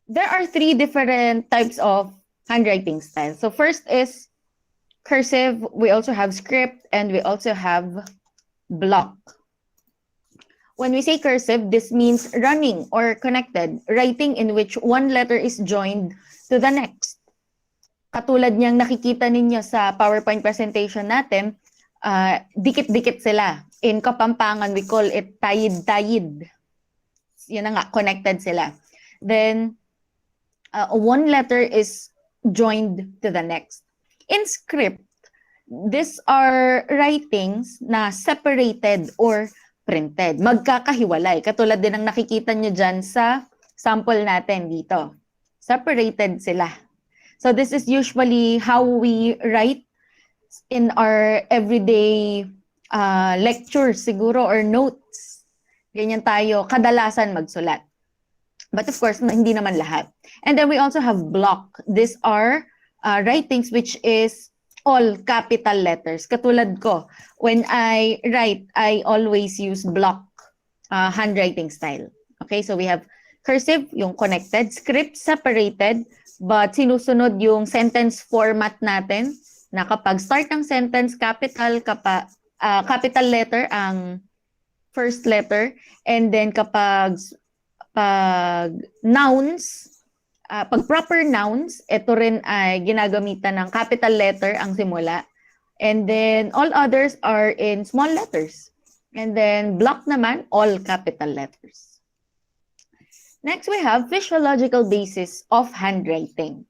there are three different types of handwriting styles. So first is cursive, we also have script, and we also have block. When we say cursive, this means running or connected, writing in which one letter is joined to the next. Katulad niyang nakikita ninyo sa PowerPoint presentation natin, dikit-dikit sila. In Kapampangan, we call it tayid-tayid. Yun na nga, connected sila. Then, one letter is joined to the next. In script, these are writings na separated or printed. Magkakahiwalay. Katulad din ng nakikita nyo dyan sa sample natin dito. Separated sila. So this is usually how we write in our everyday lectures siguro or notes. Ganyan tayo kadalasan magsulat. But of course, hindi naman lahat. And then we also have block. These are writings which is all capital letters. Katulad ko, when I write, I always use block handwriting style. Okay, so we have cursive, yung connected, script, separated, but sinusunod yung sentence format natin na kapag start ng sentence, capital letter ang first letter, and then kapag nouns, pag proper nouns, ito rin ay ginagamitan ng capital letter ang simula. And then all others are in small letters. And then block naman, all capital letters. Next, we have physiological basis of handwriting.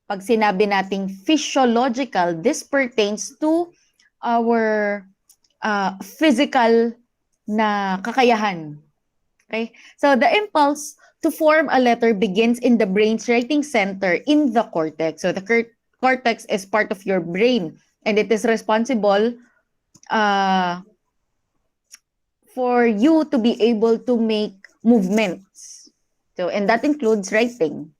Pag sinabi nating physiological, this pertains to our physical na kakayahan. Okay? So the impulse to form a letter begins in the brain's writing center in the cortex. So the cortex is part of your brain and it is responsible for you to be able to make movements. So, and that includes writing.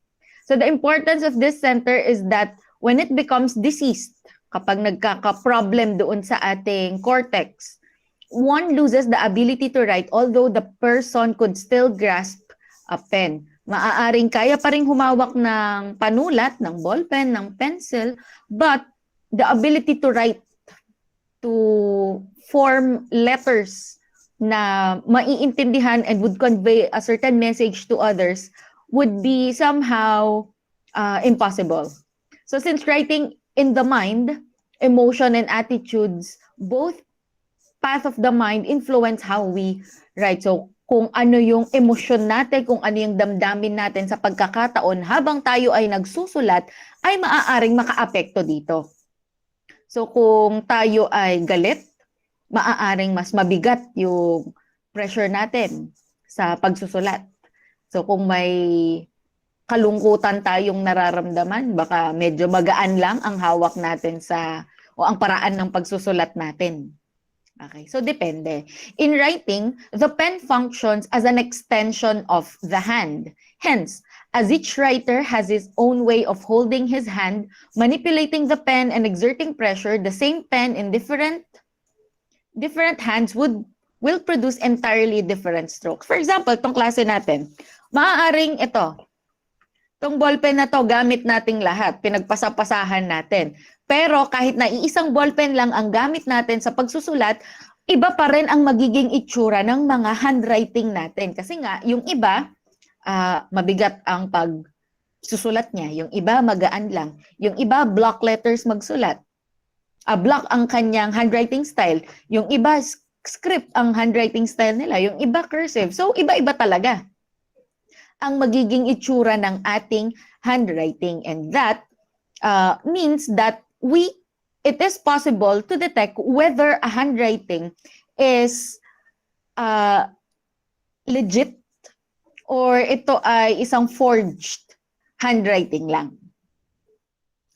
So the importance of this center is that when it becomes diseased, kapag nagkaka-problem doon sa ating cortex, one loses the ability to write although the person could still grasp a pen. Maaaring kaya pa rin humawak ng panulat, ng ballpen, ng pencil, but the ability to write, to form letters na maiintindihan and would convey a certain message to others would be somehow impossible. So since writing in the mind, emotion and attitudes, both path of the mind influence how we write. So kung ano yung emosyon natin, kung ano yung damdamin natin sa pagkakataon habang tayo ay nagsusulat, ay maaaring makaapekto dito. So kung tayo ay galit, maaaring mas mabigat yung pressure natin sa pagsusulat. So kung may kalungkutan tayong nararamdaman, baka medyo magaan lang ang hawak natin o ang paraan ng pagsusulat natin. Okay, so depende. In writing, the pen functions as an extension of the hand. Hence, as each writer has his own way of holding his hand, manipulating the pen and exerting pressure, the same pen in different hands will produce entirely different strokes. For example, itong klase natin, maaaring itong ballpen na to gamit nating lahat, pinagpasapasahan natin. Pero kahit na iisang ballpen lang ang gamit natin sa pagsusulat, iba pa rin ang magiging itsura ng mga handwriting natin. Kasi nga, yung iba, mabigat ang pagsusulat niya. Yung iba, magaan lang. Yung iba, block letters magsulat. Block ang kanyang handwriting style. Yung iba, script ang handwriting style nila. Yung iba, cursive. So, iba-iba talaga ang magiging itsura ng ating handwriting. And that means that it is possible to detect whether a handwriting is legit or ito ay isang forged handwriting lang.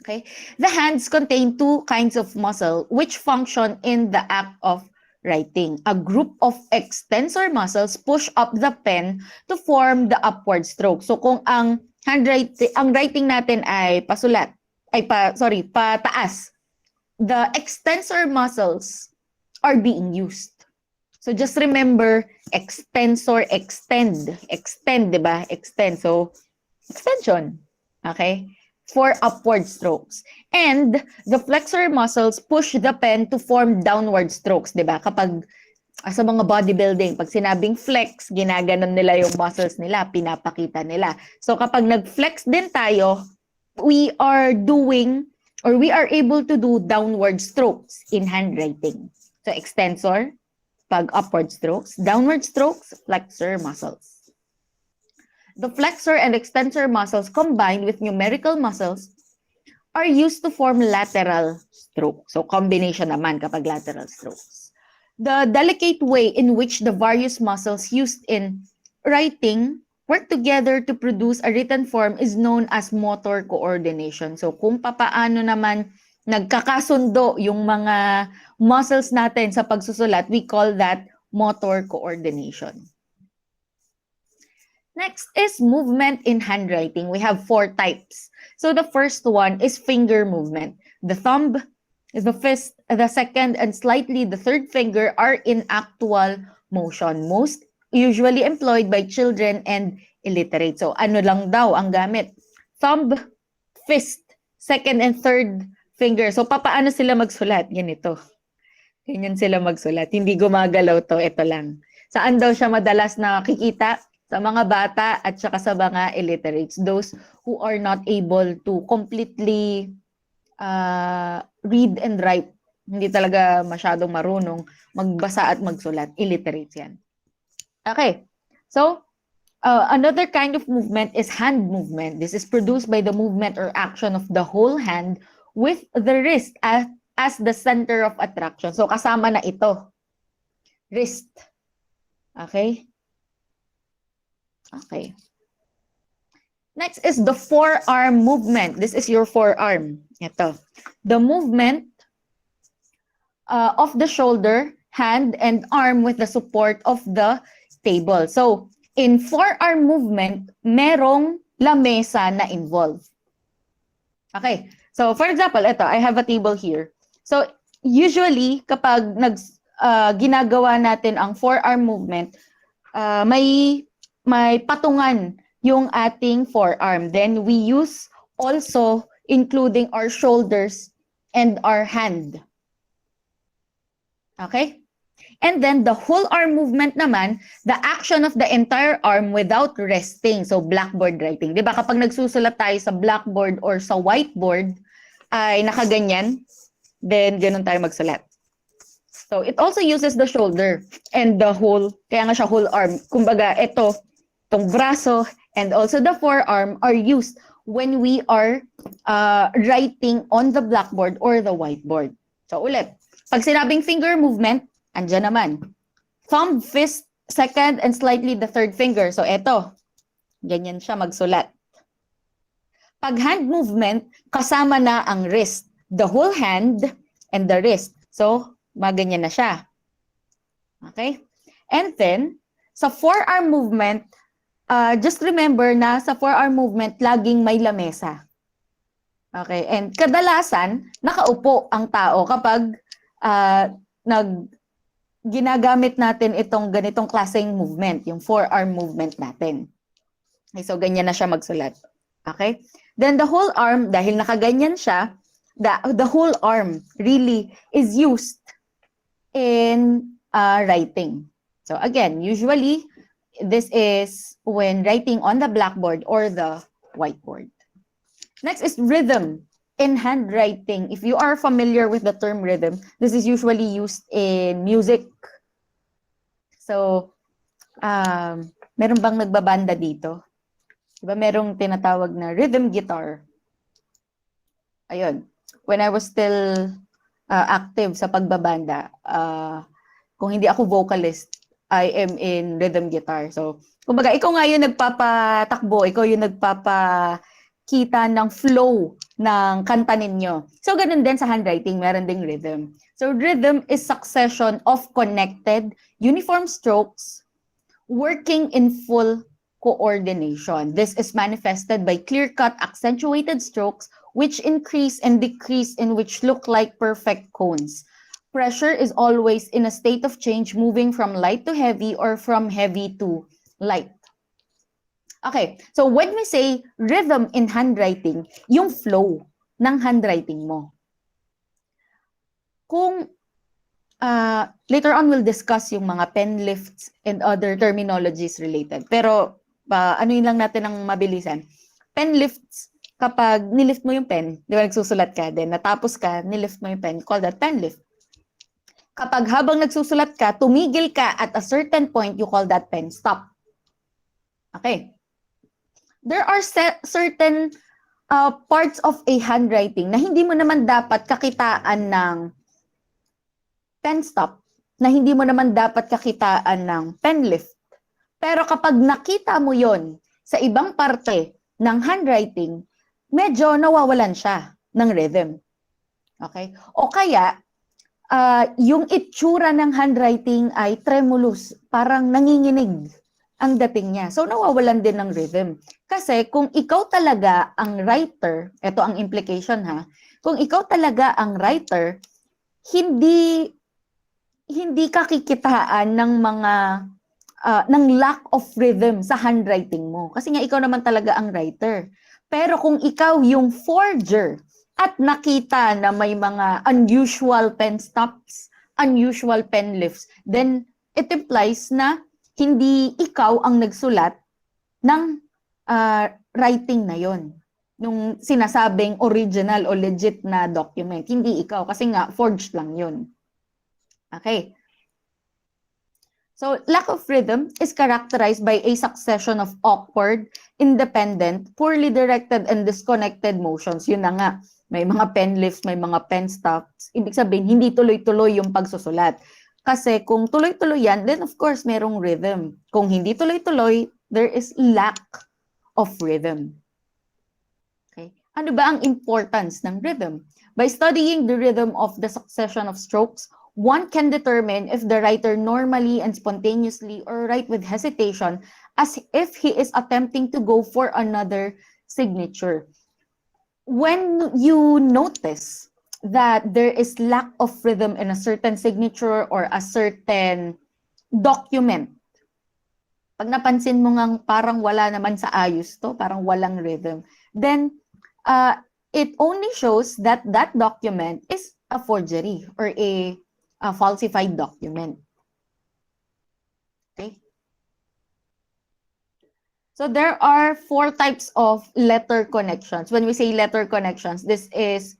Okay? The hands contain two kinds of muscle which function in the act of writing. A group of extensor muscles push up the pen to form the upward stroke. So kung ang writing natin ay pataas, the extensor muscles are being used. So just remember, extensor, extend. Extend, di ba? Extend. So, extension. Okay? For upward strokes. And the flexor muscles push the pen to form downward strokes, di ba? Kapag sa mga bodybuilding, pag sinabing flex, ginaganon nila yung muscles nila, pinapakita nila. So kapag nag-flex din tayo, we are doing or we are able to do downward strokes in handwriting. So extensor, pag upward strokes, downward strokes, flexor muscles. The flexor and extensor muscles combined with numerical muscles are used to form lateral stroke. So combination naman kapag lateral strokes. The delicate way in which the various muscles used in writing work together to produce a written form is known as motor coordination. So kung papaano naman nagkakasundo yung mga muscles natin sa pagsusulat, we call that motor coordination. Next is movement in handwriting. We have 4 types. So the first one is finger movement. The thumb, the fist, the second, and slightly the third finger are in actual motion. Most usually employed by children and illiterate. So ano lang daw ang gamit? Thumb, fist, second and third finger. So papaano sila magsulat? Ganito. Ganyan sila magsulat. Hindi gumagalaw to. Ito lang. Saan daw siya madalas nakikita? Sa mga bata at saka sa mga illiterates. Those who are not able to completely read and write. Hindi talaga masyadong marunong magbasa at magsulat. Illiterates yan. Okay. So, another kind of movement is hand movement. This is produced by the movement or action of the whole hand with the wrist as the center of attraction. So, kasama na ito. Wrist. Okay? Okay. Next is the forearm movement. This is your forearm. Ito. The movement of the shoulder, hand, and arm with the support of the table. So, in forearm movement, merong lamesa na involved. Okay. So, for example, ito, I have a table here. So, usually, kapag ginagawa natin ang forearm movement, may patungan yung ating forearm. Then, we use also including our shoulders and our hand. Okay? And then, the whole arm movement naman, the action of the entire arm without resting. So, blackboard writing. Diba? Kapag nagsusulat tayo sa blackboard or sa whiteboard, ay nakaganyan, then ganun tayo magsulat. So, it also uses the shoulder and the whole, kaya nga siya whole arm. Kumbaga, itong braso and also the forearm are used when we are writing on the blackboard or the whiteboard. So, ulit, pag sinabing finger movement, andyan naman. Thumb, fist, second, and slightly the third finger. So, ganyan siya magsulat. Pag hand movement, kasama na ang wrist. The whole hand and the wrist. So, maganyan na siya. Okay? And then, sa forearm movement, just remember na sa forearm movement, laging may lamesa. Okay? And kadalasan, nakaupo ang tao kapag ginagamit natin itong ganitong klaseng movement, yung forearm movement natin. Okay, so, ganyan na siya magsulat. Okay? Then the whole arm, dahil nakaganyan siya, the whole arm really is used in writing. So again, usually, this is when writing on the blackboard or the whiteboard. Next is rhythm in handwriting. If you are familiar with the term rhythm, this is usually used in music. So, meron bang nagbabanda dito? Diba merong tinatawag na rhythm guitar? Ayun. When I was still active sa pagbabanda, kung hindi ako vocalist, I am in rhythm guitar. So, kumbaga, ikaw nga yung nagpapatakbo, ikaw yung nagpapakita ng flow ng kanta ninyo. So, ganun din sa handwriting, meron ding rhythm. So, rhythm is succession of connected, uniform strokes working in full coordination. This is manifested by clear-cut, accentuated strokes which increase and decrease in which look like perfect cones. pressure is always in a state of change, moving from light to heavy or from heavy to light. Okay, so when we say rhythm in handwriting, yung flow ng handwriting mo. Kung later on we'll discuss yung mga pen lifts and other terminologies related. Pero ano yun lang natin ng mabilisan. Pen lifts, kapag nilift mo yung pen, di ba nagsusulat ka, then natapos ka, nilift mo yung pen, call that pen lift. Kapag habang nagsusulat ka, tumigil ka at a certain point, you call that pen stop. Okay. There are certain parts of a handwriting na hindi mo naman dapat kakitaan ng pen stop, na hindi mo naman dapat kakitaan ng pen lift. Pero kapag nakita mo yon sa ibang parte ng handwriting, medyo nawawalan siya ng rhythm. Okay? O kaya, yung itsura ng handwriting ay tremulous, parang nanginginig ang dating niya. So, nawawalan din ng rhythm. Kasi kung ikaw talaga ang writer, ito ang implication ha, kung ikaw talaga ang writer, hindi ka kikitaan ng mga ng lack of rhythm sa handwriting mo. Kasi nga ikaw naman talaga ang writer. Pero kung ikaw yung forger at nakita na may mga unusual pen stops, unusual pen lifts, then it implies na hindi ikaw ang nagsulat ng writing na yon. Nung sinasabing original o legit na document. Hindi ikaw kasi nga forged lang yon. Okay. So, lack of rhythm is characterized by a succession of awkward, independent, poorly directed, and disconnected motions. Yun na nga, may mga pen lifts, may mga pen stops. Ibig sabihin, hindi tuloy-tuloy yung pagsusulat. Kasi kung tuloy-tuloy yan, then of course, merong rhythm. Kung hindi tuloy-tuloy, there is lack of rhythm. Okay? Ano ba ang importance ng rhythm? By studying the rhythm of the succession of strokes, one can determine if the writer normally and spontaneously or write with hesitation as if he is attempting to go for another signature. When you notice that there is lack of rhythm in a certain signature or a certain document, pag napansin mo ngang parang wala naman sa ayos to, parang walang rhythm, then it only shows that that document is a forgery or a falsified document. Okay? So there are 4 types of letter connections. When we say letter connections, this is,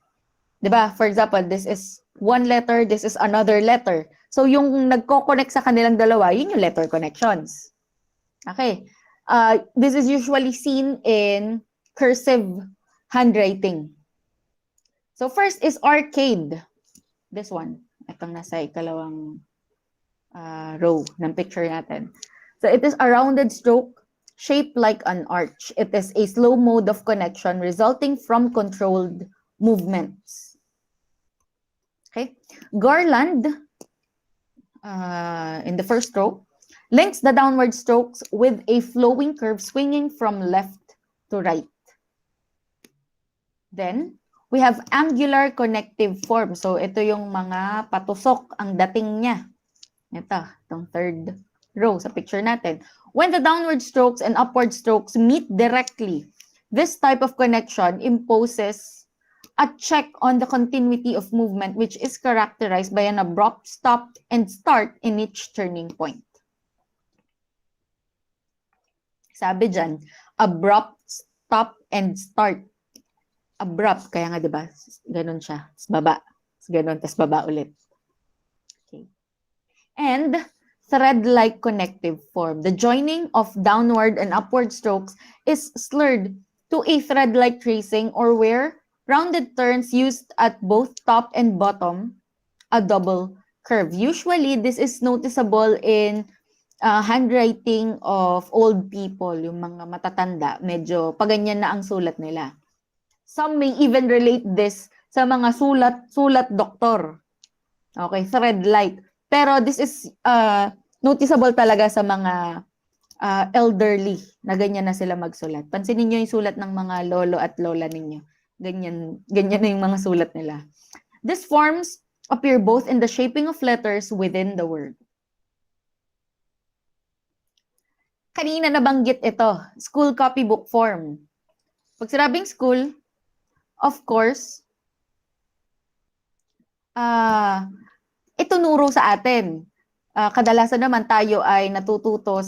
di ba, for example, this is one letter, this is another letter. So yung nagko-connect sa kanilang dalawa, yun yung letter connections. Okay. This is usually seen in cursive handwriting. So first is arcade. This one. Itong nasa ikalawang row ng picture natin. So it is a rounded stroke shaped like an arch. It is a slow mode of connection resulting from controlled movements. Okay. Garland, in the first row, links the downward strokes with a flowing curve swinging from left to right. Then, we have angular connective form. So, ito yung mga patusok ang dating niya. Ito, itong third row sa picture natin. When the downward strokes and upward strokes meet directly, this type of connection imposes a check on the continuity of movement, which is characterized by an abrupt stop and start in each turning point. Sabi dyan, abrupt stop and start. Abrupt, kaya nga 'di ba? Ganun siya. Tas baba. Tas ganun, tas baba ulit. Okay. And thread-like connective form. The joining of downward and upward strokes is slurred to a thread-like tracing or where rounded turns used at both top and bottom a double curve. Usually this is noticeable in handwriting of old people, yung mga matatanda, medyo paganyan na ang sulat nila. Some may even relate this sa mga sulat doktor. Okay, thread-like. Pero this is noticeable talaga sa mga elderly na ganyan na sila magsulat. Pansinin niyo yung sulat ng mga lolo at lola ninyo. Ganyan na yung mga sulat nila. This forms appear both in the shaping of letters within the word. Kanina nabanggit ito, school copybook form. Pag sinabing school, of course, itunuro sa atin. Kadalasan naman tayo ay natututong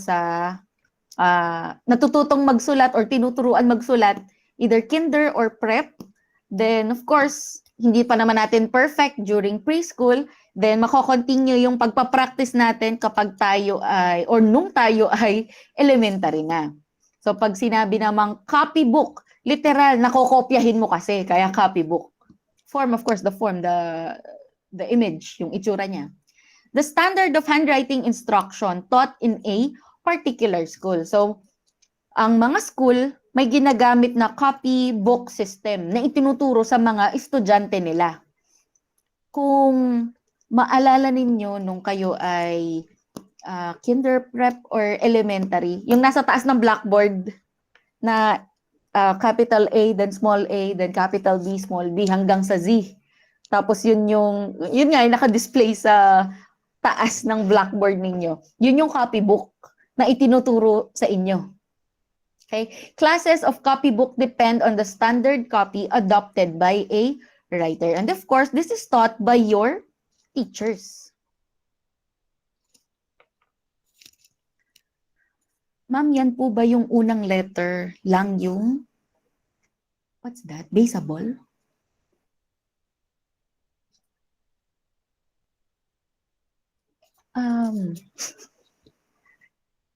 magsulat or tinuturuan magsulat, either kinder or prep. Then, of course, hindi pa naman natin perfect during preschool. Then, mako-continue yung pagpapractice natin kapag tayo ay, or nung tayo ay elementary na. So, pag sinabi namang copybook, literal, nakokopyahin mo kasi, kaya copybook. Form, of course, the form, the image, yung itsura niya. The standard of handwriting instruction taught in a particular school. So, ang mga school, may ginagamit na copybook system na itinuturo sa mga estudyante nila. Kung maalala ninyo nung kayo ay kinder, prep, or elementary, yung nasa taas ng blackboard na capital A, then small a, then capital B, small b, hanggang sa Z. Tapos yun nga, yung naka-display sa taas ng blackboard ninyo. Yun yung copybook na itinuturo sa inyo. Okay? Classes of copybook depend on the standard copy adopted by a writer. And of course, this is taught by your teachers. Ma'am, yan po ba yung unang letter lang yung, what's that? Baseball?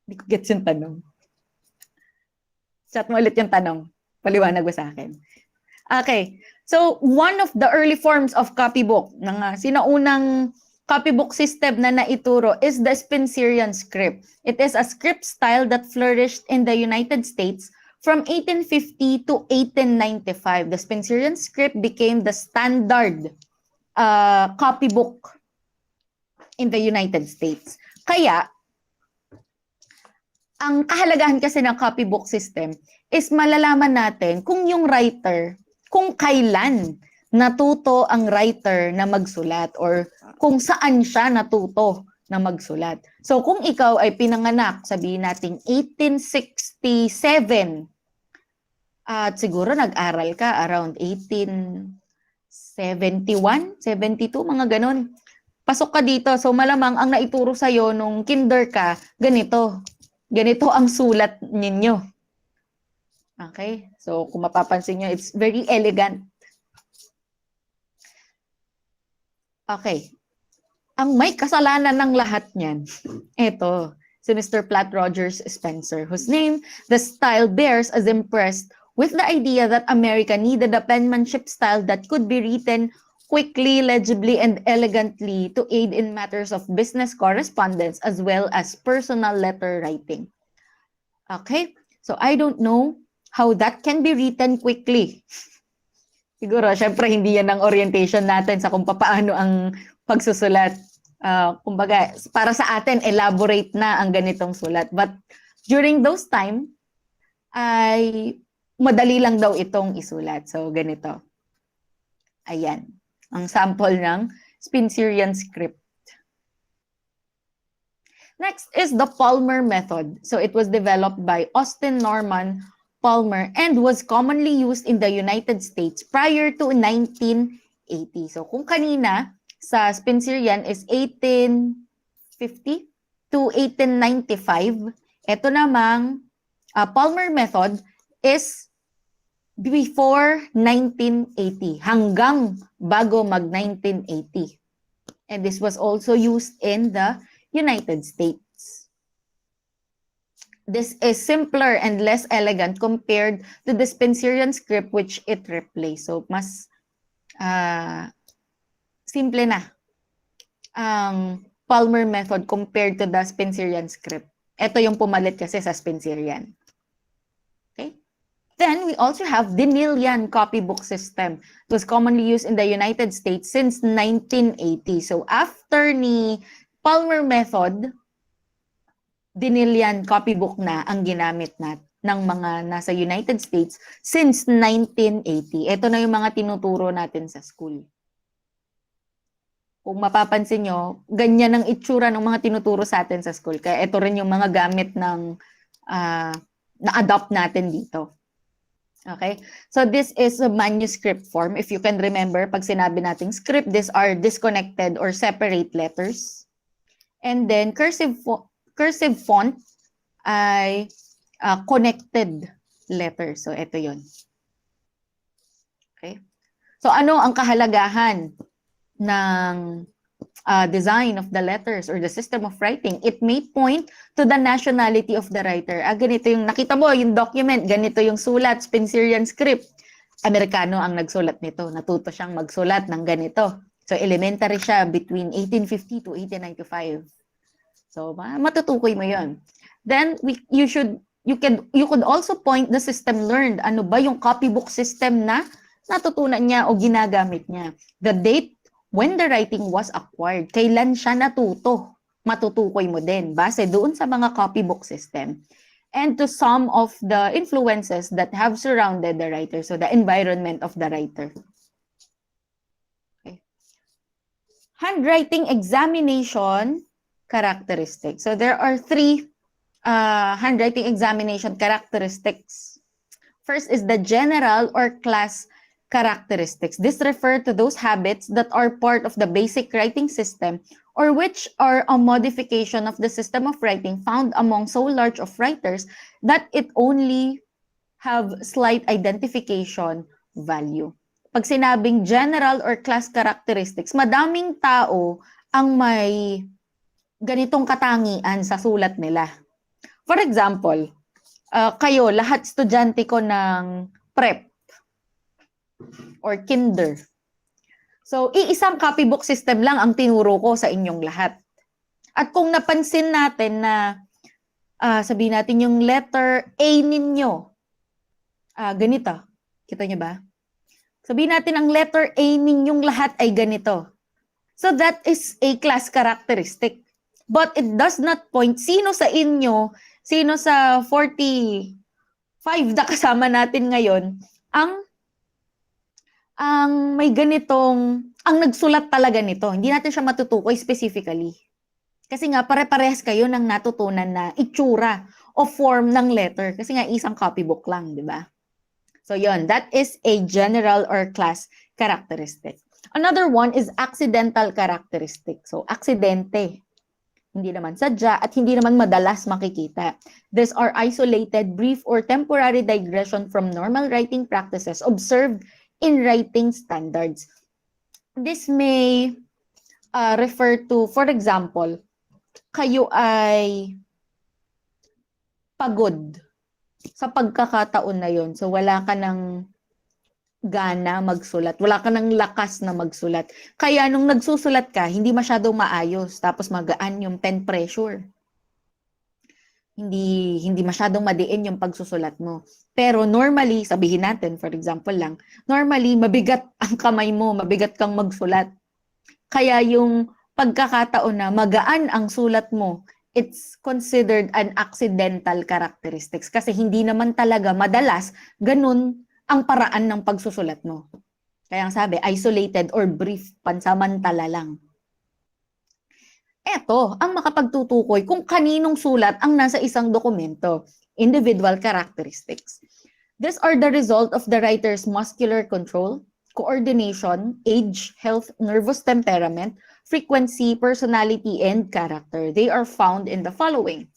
Hindi ko gets yung tanong. Chat mo ulit yung tanong. Paliwanag mo sa akin. Okay. So, one of the early forms of copybook, sinaunang copybook system na naituro is the Spencerian script. It is a script style that flourished in the United States from 1850 to 1895. The Spencerian script became the standard copybook in the United States. Kaya, ang kahalagahan kasi ng copybook system is malalaman natin kung yung writer, kung kailan natuto ang writer na magsulat or kung saan siya natuto na magsulat. So kung ikaw ay pinanganak, sabihin natin 1867, at siguro nag-aral ka around 1871, 72, mga ganun. Pasok ka dito, so malamang ang naituro sa'yo nung kinder ka, ganito. Ganito ang sulat ninyo. Okay? So, kung mapapansin nyo, it's very elegant. Okay. Ang may kasalanan ng lahat niyan, ito, si Mr. Platt Rogers Spencer, whose name the style bears as impressed with the idea that America needed a penmanship style that could be written quickly, legibly, and elegantly to aid in matters of business correspondence as well as personal letter writing. Okay? So, I don't know how that can be written quickly. Siguro, syempre, hindi yan ang orientation natin sa kung paano ang pagsusulat. Kumbaga, para sa atin, elaborate na ang ganitong sulat. But during those time, ay madali lang daw itong isulat. So, ganito. Ayan. Ang sample ng Spencerian script. Next is the Palmer method. So it was developed by Austin Norman Palmer and was commonly used in the United States prior to 1980. So kung kanina sa Spencerian is 1850 to 1895, ito namang Palmer method is before 1980, hanggang bago mag-1980. And this was also used in the United States. This is simpler and less elegant compared to the Spencerian script which it replaced. So, mas simple na ang Palmer method compared to the Spencerian script. Ito yung pumalit kasi sa Spencerian. Then, we also have the Nillian copybook system. It was commonly used in the United States since 1980. So, after ni Palmer method, the Nillian copybook na ang ginamit ng mga nasa United States since 1980. Ito na yung mga tinuturo natin sa school. Kung mapapansin nyo, ganyan ang itsura ng mga tinuturo sa atin sa school. Kaya ito rin yung mga gamit ng na-adopt natin dito. Okay? So this is a manuscript form. If you can remember, pag sinabi nating script, these are disconnected or separate letters. And then cursive font ay connected letters. So ito yon. Okay? So ano ang kahalagahan ng design of the letters or the system of writing? It may point to the nationality of the writer. Ganito yung nakita mo, yung document, ganito yung sulat, Spencerian script. Amerikano ang nagsulat nito. Natuto siyang magsulat ng ganito. So elementary siya between 1850 to 1895. So matutukoy mo yon. Then you could also point the system learned. Ano ba yung copybook system na natutunan niya o ginagamit niya? The date when the writing was acquired. Kailan siya natuto? Matutukoy mo din base doon sa mga copybook system. And to some of the influences that have surrounded the writer. So the environment of the writer. Okay. Handwriting examination characteristics. So there are 3 handwriting examination characteristics. First is the general or class characteristics. This refer to those habits that are part of the basic writing system or which are a modification of the system of writing found among so large of writers that it only have slight identification value. Pag sinabing general or class characteristics, madaming tao ang may ganitong katangian sa sulat nila. For example, kayo, lahat estudyante ko ng prep or kinder. So, iisang copybook system lang ang tinuro ko sa inyong lahat. At kung napansin natin na, sabihin natin yung letter A ninyo, ganito. Kita nyo ba? Sabihin natin ang letter A ninyong lahat ay ganito. So, that is a class characteristic. But it does not point sino sa inyo, sino sa 45 na kasama natin ngayon, ang may ganitong, ang nagsulat talaga nito. Hindi natin siya matutukoy specifically. Kasi nga, pare-parehas kayo ng natutunan na itsura o form ng letter. Kasi nga, isang copybook lang, di ba? So, yon, that is a general or class characteristic. Another one is accidental characteristic. So, aksidente. Hindi naman sadya at hindi naman madalas makikita. These are isolated, brief, or temporary digression from normal writing practices observed in writing standards. This may refer to, for example, kayo ay pagod sa pagkakataon na yon. So wala ka ng gana magsulat. Wala ka ng lakas na magsulat. Kaya nung nagsusulat ka, hindi masyadong maayos. Tapos magaan yung pen pressure. Hindi masyadong madiin yung pagsusulat mo. Pero normally, sabihin natin, for example lang, normally, mabigat ang kamay mo, mabigat kang magsulat. Kaya yung pagkakataon na magaan ang sulat mo, it's considered an accidental characteristics. Kasi hindi naman talaga madalas ganun ang paraan ng pagsusulat mo. Kaya ang sabi, isolated or brief, pansamantala lang. Ito ang makapagtutukoy kung kaninong sulat ang nasa isang dokumento, individual characteristics. These are the result of the writer's muscular control, coordination, age, health, nervous temperament, frequency, personality, and character. They are found in the following: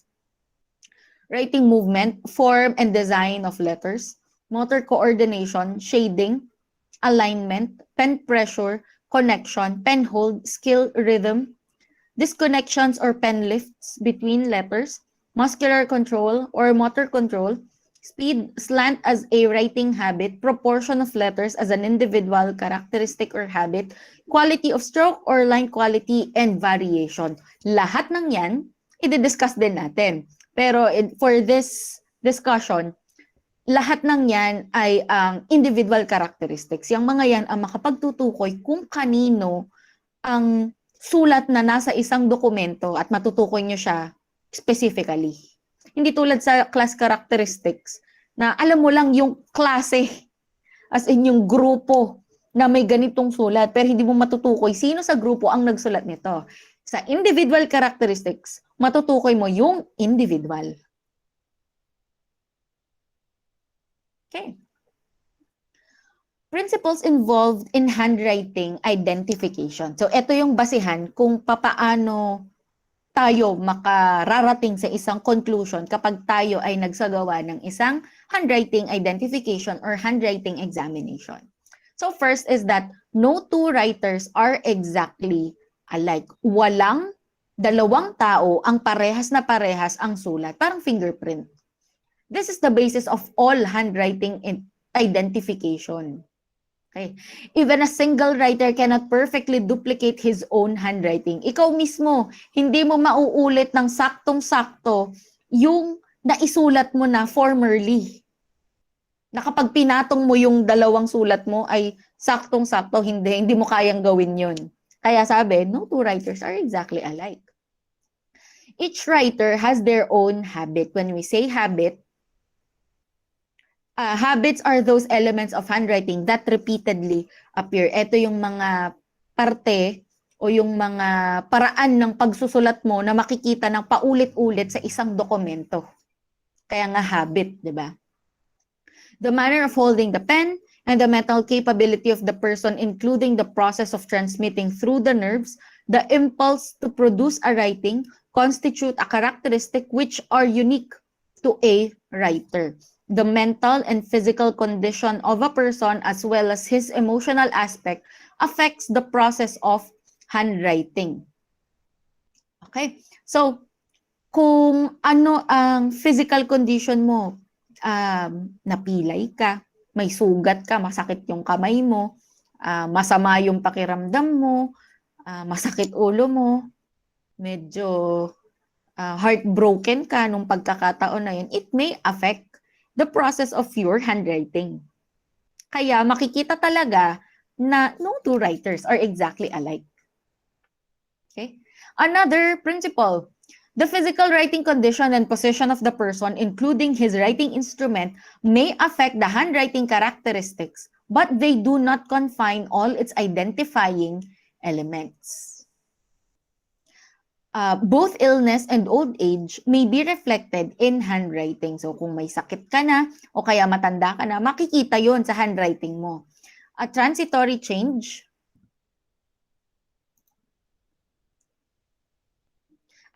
writing movement, form and design of letters, motor coordination, shading, alignment, pen pressure, connection, pen hold, skill, rhythm, disconnections or pen lifts between letters, muscular control or motor control, speed, slant as a writing habit, proportion of letters as an individual characteristic or habit, quality of stroke or line quality, and variation. Lahat ng yan, i-discuss din natin. Pero for this discussion, lahat ng yan ay ang individual characteristics. Yung mga yan ang makapagtutukoy kung kanino ang sulat na nasa isang dokumento at matutukoy nyo siya specifically. Hindi tulad sa class characteristics na alam mo lang yung klase, as in yung grupo na may ganitong sulat pero hindi mo matutukoy sino sa grupo ang nagsulat nito. Sa individual characteristics, matutukoy mo yung individual. Okay. Principles involved in handwriting identification. So, ito yung basihan kung papaano tayo makararating sa isang conclusion kapag tayo ay nagsagawa ng isang handwriting identification or handwriting examination. So, first is that no two writers are exactly alike. Walang dalawang tao ang parehas na parehas ang sulat. Parang fingerprint. This is the basis of all handwriting identification. Okay. Even a single writer cannot perfectly duplicate his own handwriting. Ikaw mismo, hindi mo mauulit ng saktong-sakto yung naisulat mo na formerly. Na kapag pinatong mo yung dalawang sulat mo ay saktong-sakto, hindi mo kayang gawin yun. Kaya sabi, no two writers are exactly alike. Each writer has their own habit. When we say habit, habits are those elements of handwriting that repeatedly appear. Ito yung mga parte o yung mga paraan ng pagsusulat mo na makikita ng paulit-ulit sa isang dokumento. Kaya nga habit, di ba? The manner of holding the pen and the mental capability of the person, including the process of transmitting through the nerves, the impulse to produce a writing, constitute a characteristic which are unique to a writer. The mental and physical condition of a person as well as his emotional aspect affects the process of handwriting. Okay? So, kung ano ang physical condition mo, napilay ka, may sugat ka, masakit yung kamay mo, masama yung pakiramdam mo, masakit ulo mo, medyo heartbroken ka nung pagkakataon na yun, it may affect the process of your handwriting. Kaya makikita talaga na no two writers are exactly alike. Okay? Another principle, the physical writing condition and position of the person, including his writing instrument, may affect the handwriting characteristics, but they do not confine all its identifying elements. Both illness and old age may be reflected in handwriting. So kung may sakit ka na o kaya matanda ka na, makikita yon sa handwriting mo. A transitory change.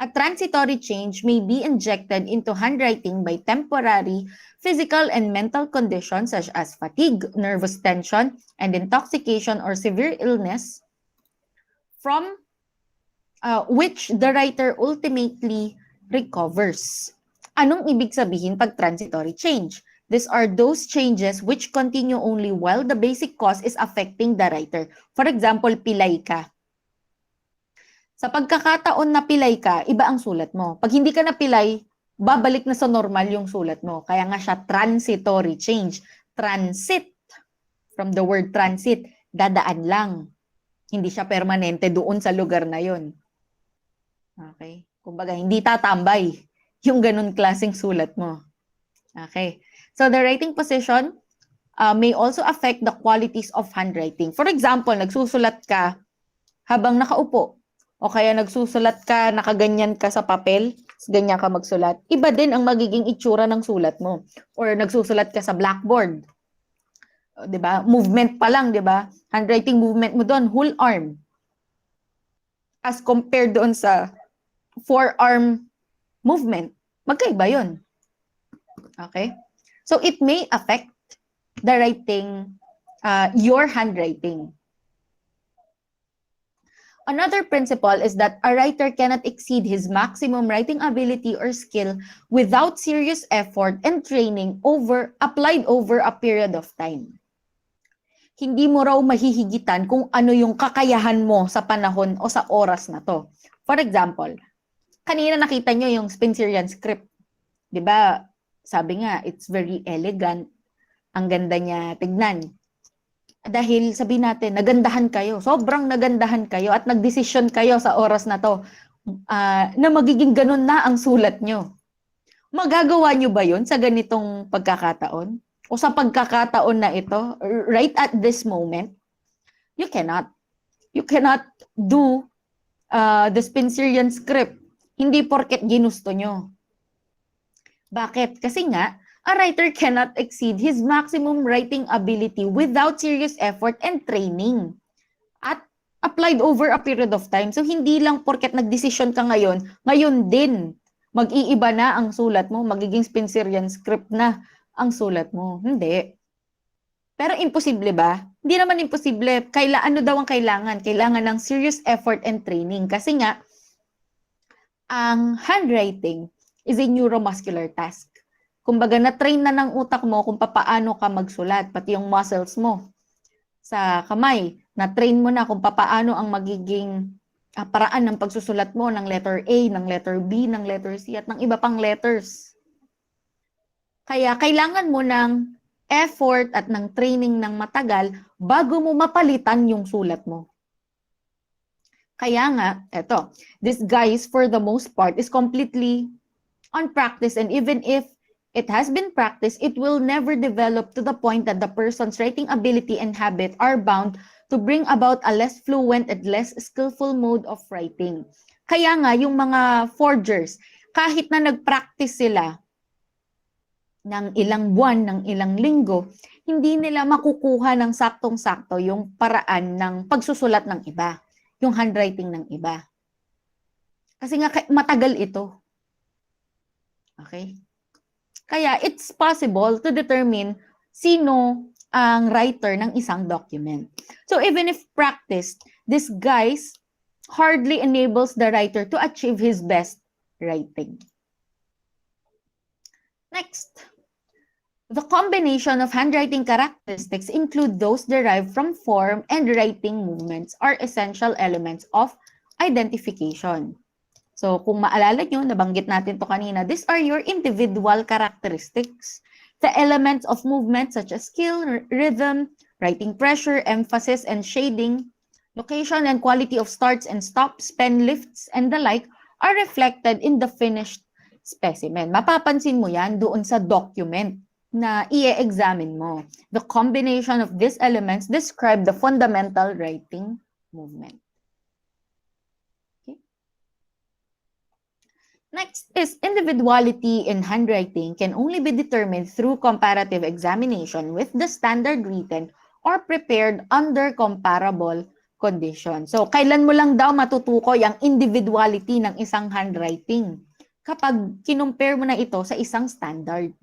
A transitory change may be injected into handwriting by temporary physical and mental conditions such as fatigue, nervous tension, and intoxication or severe illness from which the writer ultimately recovers. Anong ibig sabihin pag transitory change? These are those changes which continue only while the basic cause is affecting the writer. For example, pilay ka. Sa pagkakataon na pilay ka, iba ang sulat mo. Pag hindi ka napilay, babalik na sa normal yung sulat mo. Kaya nga siya transitory change. Transit, from the word transit, dadaan lang. Hindi siya permanente doon sa lugar na yon. Okay? Kumbaga, hindi tatambay yung ganun klaseng sulat mo. Okay? So, the writing position may also affect the qualities of handwriting. For example, nagsusulat ka habang nakaupo. O kaya nagsusulat ka, nakaganyan ka sa papel, ganyan ka magsulat. Iba din ang magiging itsura ng sulat mo. Or nagsusulat ka sa blackboard. 'Di ba? Movement pa lang, 'di ba? Handwriting movement mo doon, whole arm. As compared doon sa forearm movement, magkaiba 'yon. Okay? So it may affect the writing, your handwriting. Another principle is that a writer cannot exceed his maximum writing ability or skill without serious effort and training applied over a period of time. Hindi mo raw mahihigitan kung ano yung kakayahan mo sa panahon o sa oras na to. For example, kanina nakita nyo yung Spencerian script. 'Di ba? Sabi nga, it's very elegant. Ang ganda niya tignan. Dahil sabi natin, nagandahan kayo. Sobrang nagandahan kayo at nagdesisyon kayo sa oras na to na magiging ganun na ang sulat nyo. Magagawa nyo ba yun sa ganitong pagkakataon? O sa pagkakataon na ito, right at this moment? You cannot. You cannot do the Spencerian script. Hindi porket ginusto nyo. Bakit? Kasi nga, a writer cannot exceed his maximum writing ability without serious effort and training. At applied over a period of time. So, hindi lang porket nagdesisyon ka ngayon din, mag-iiba na ang sulat mo, magiging Spencerian script na ang sulat mo. Hindi. Pero imposible ba? Hindi naman imposible. Ano daw ang kailangan? Kailangan ng serious effort and training. Kasi nga, ang handwriting is a neuromuscular task. Kumbaga, na-train na ng utak mo kung paano ka magsulat, pati yung muscles mo. Sa kamay, na-train mo na kung paano ang magiging paraan ng pagsusulat mo ng letter A, ng letter B, ng letter C, at ng iba pang letters. Kaya kailangan mo ng effort at ng training ng matagal bago mo mapalitan yung sulat mo. Kaya nga, this guys for the most part is completely unpracticed, and even if it has been practiced, it will never develop to the point that the person's writing ability and habit are bound to bring about a less fluent and less skillful mode of writing. Kaya nga, yung mga forgers, kahit na nag-practice sila ng ilang buwan, ng ilang linggo, hindi nila makukuha ng saktong-sakto yung paraan ng pagsusulat ng iba, yung handwriting ng iba. Kasi nga matagal ito. Okay? Kaya it's possible to determine sino ang writer ng isang document. So even if practiced, this guys hardly enables the writer to achieve his best writing. Next. The combination of handwriting characteristics include those derived from form and writing movements are essential elements of identification. So, kung maalala nyo, nabanggit natin to kanina, these are your individual characteristics. The elements of movement such as skill, rhythm, writing pressure, emphasis, and shading, location and quality of starts and stops, pen lifts, and the like are reflected in the finished specimen. Mapapansin mo yan doon sa document na i-examine mo. The combination of these elements describe the fundamental writing movement. Okay. Next is individuality in handwriting can only be determined through comparative examination with the standard written or prepared under comparable conditions. So, kailan mo lang daw matutukoy ang individuality ng isang handwriting? Kapag kinumpare mo na ito sa isang standard.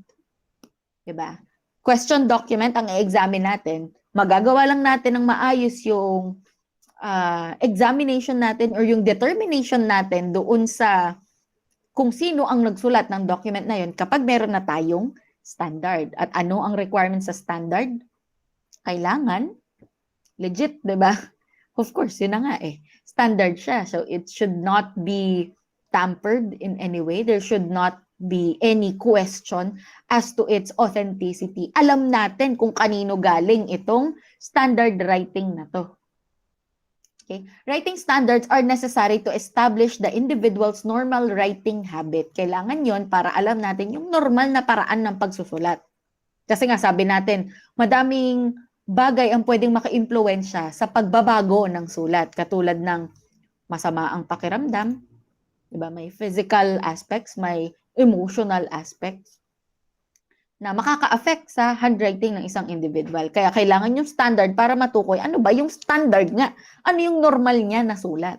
Diba? Question document ang i-examine natin. Magagawa lang natin ng maayos yung examination natin or yung determination natin doon sa kung sino ang nagsulat ng document na yun kapag meron na tayong standard. At ano ang requirements sa standard? Kailangan legit, diba? Of course, yun na nga eh. Standard siya. So it should not be tampered in any way. There should not be any question as to its authenticity. Alam natin kung kanino galing itong standard writing na to. Okay? Writing standards are necessary to establish the individual's normal writing habit. Kailangan yon para alam natin yung normal na paraan ng pagsusulat. Kasi nga sabi natin, madaming bagay ang pwedeng maka-impluwensya sa pagbabago ng sulat. Katulad ng masama ang pakiramdam, diba? May physical aspects, may emotional aspects na makaka-affect sa handwriting ng isang individual. Kaya kailangan yung standard para matukoy ano ba yung standard nga, ano yung normal niya na sulat.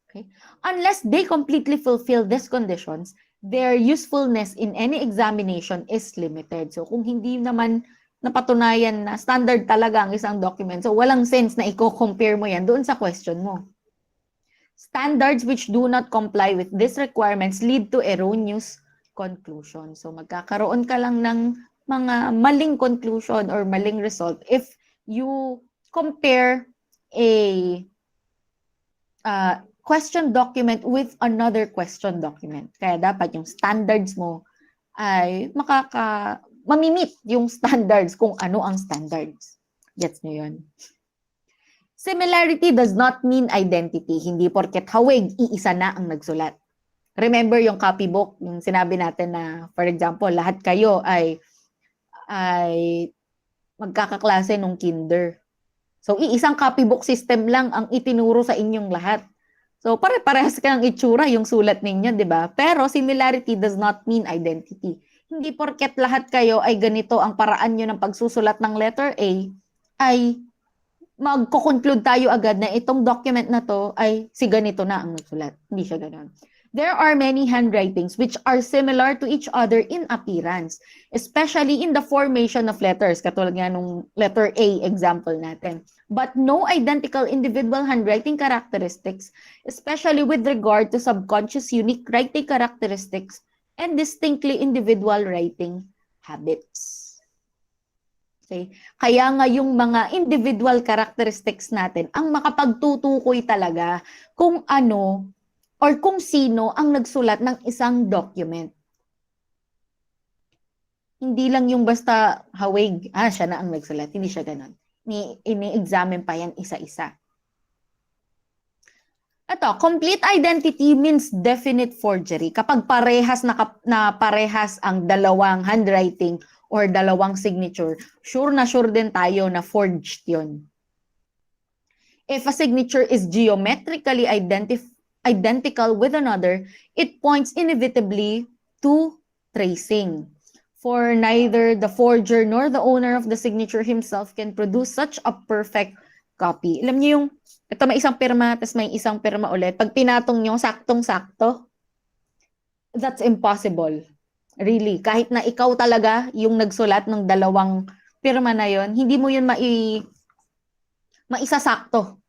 Okay? Unless they completely fulfill these conditions, their usefulness in any examination is limited. So kung hindi naman napatunayan na standard talaga ang isang document, so walang sense na i-compare mo yan doon sa question mo. Standards which do not comply with these requirements lead to erroneous conclusion. So magkakaroon ka lang ng mga maling conclusion or maling result if you compare a question document with another question document. Kaya dapat yung standards mo ay mamimit yung standards kung ano ang standards. Gets nyo yun? Similarity does not mean identity. Hindi porket hawig, iisa na ang nagsulat. Remember yung copybook, yung sinabi natin na, for example, lahat kayo ay magkakaklase nung kinder. So, iisang copybook system lang ang itinuro sa inyong lahat. So, pare-parehas ka ng itsura yung sulat ninyo, di ba? Pero similarity does not mean identity. Hindi porket lahat kayo ay ganito ang paraan nyo ng pagsusulat ng letter A, ay magko-conclude tayo agad na itong document na to ay si ganito na ang nagsulat. Hindi siya ganoon. There are many handwritings which are similar to each other in appearance, especially in the formation of letters, katulad nga nung letter A example natin. But no identical individual handwriting characteristics, especially with regard to subconscious unique writing characteristics and distinctly individual writing habits. Okay? Kaya nga yung mga individual characteristics natin ang makapagtutukoy talaga kung ano or kung sino ang nagsulat ng isang document. Hindi lang yung basta hawig, siya na ang nagsulat. Hindi siya ganun. Ini-examine pa yan isa-isa. Ito, complete identity means definite forgery. Kapag parehas na parehas ang dalawang handwriting or dalawang signature, sure na sure din tayo na forged yun. If a signature is geometrically identical with another, it points inevitably to tracing. For neither the forger nor the owner of the signature himself can produce such a perfect copy. Alam niyo yung, ito may isang pirma, tapos may isang pirma ulit. Pag pinatong nyo, saktong-sakto, that's impossible. Really. Kahit na ikaw talaga yung nagsulat ng dalawang pirma na yon, hindi mo yun maisasakto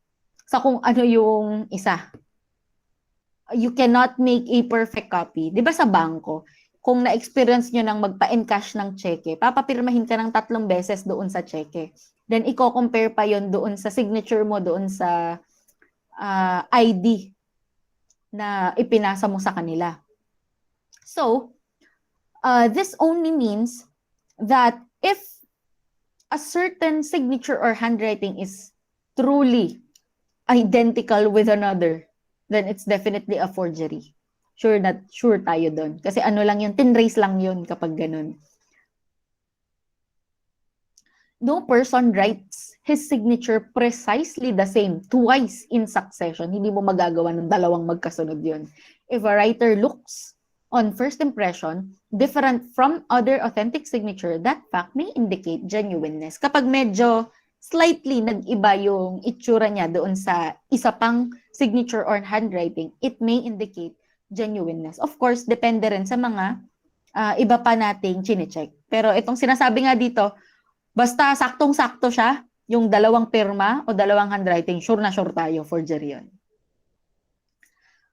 sa kung ano yung isa. You cannot make a perfect copy. Di ba sa bangko, kung na-experience nyo nang magpa-encash ng cheque, papapirmahin ka ng 3 beses doon sa cheque. Then, i-compare pa yon doon sa signature mo, doon sa ID na ipinasa mo sa kanila. So, this only means that if a certain signature or handwriting is truly identical with another, then it's definitely a forgery. Sure tayo doon. Kasi ano lang yun, tinrace lang yun kapag ganun. No person writes his signature precisely the same twice in succession. Hindi mo magagawa ng dalawang magkasunod yun. If a writer looks on first impression different from other authentic signature, that fact may indicate genuineness. Kapag medyo slightly nag-iba yung itsura niya doon sa isa pang signature or handwriting, it may indicate genuineness. Of course, depende rin sa mga iba pa nating chine-check. Pero itong sinasabi nga dito, basta saktong-sakto siya, yung dalawang pirma o dalawang handwriting, sure na sure tayo, forgery yun.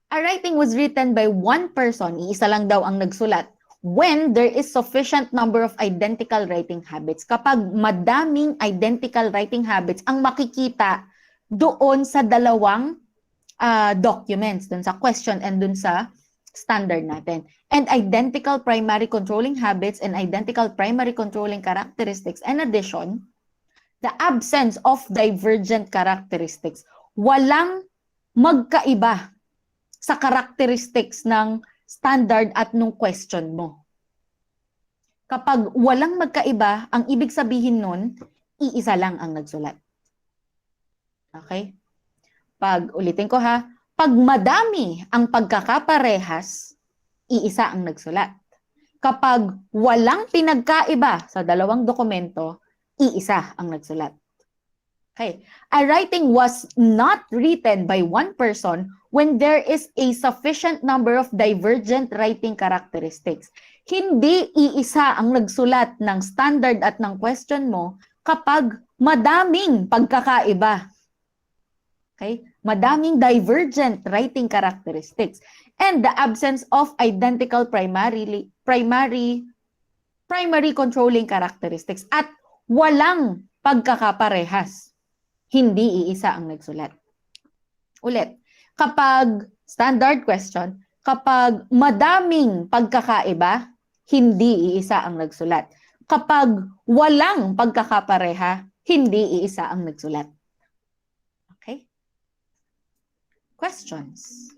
A writing was written by one person, iisa lang daw ang nagsulat, when there is sufficient number of identical writing habits. Kapag madaming identical writing habits ang makikita doon sa dalawang documents, doon sa question and doon sa standard natin. And identical primary controlling habits and identical primary controlling characteristics. In addition, the absence of divergent characteristics. Walang magkaiba sa characteristics ng standard at nung question mo. Kapag walang magkaiba, ang ibig sabihin nun, iisa lang ang nagsulat. Okay? Ulitin ko ha, pag madami ang pagkakaparehas, iisa ang nagsulat. Kapag walang pinagkaiba sa dalawang dokumento, iisa ang nagsulat. Okay. A writing was not written by one person when there is a sufficient number of divergent writing characteristics. Hindi iisa ang nagsulat ng standard at ng question mo kapag madaming pagkakaiba. Okay? Madaming divergent writing characteristics and the absence of identical primary controlling characteristics at walang pagkakaparehas. Hindi iisa ang nagsulat. Ulit, kapag standard question, kapag madaming pagkakaiba, hindi iisa ang nagsulat. Kapag walang pagkakapareha, hindi iisa ang nagsulat. Okay? Questions?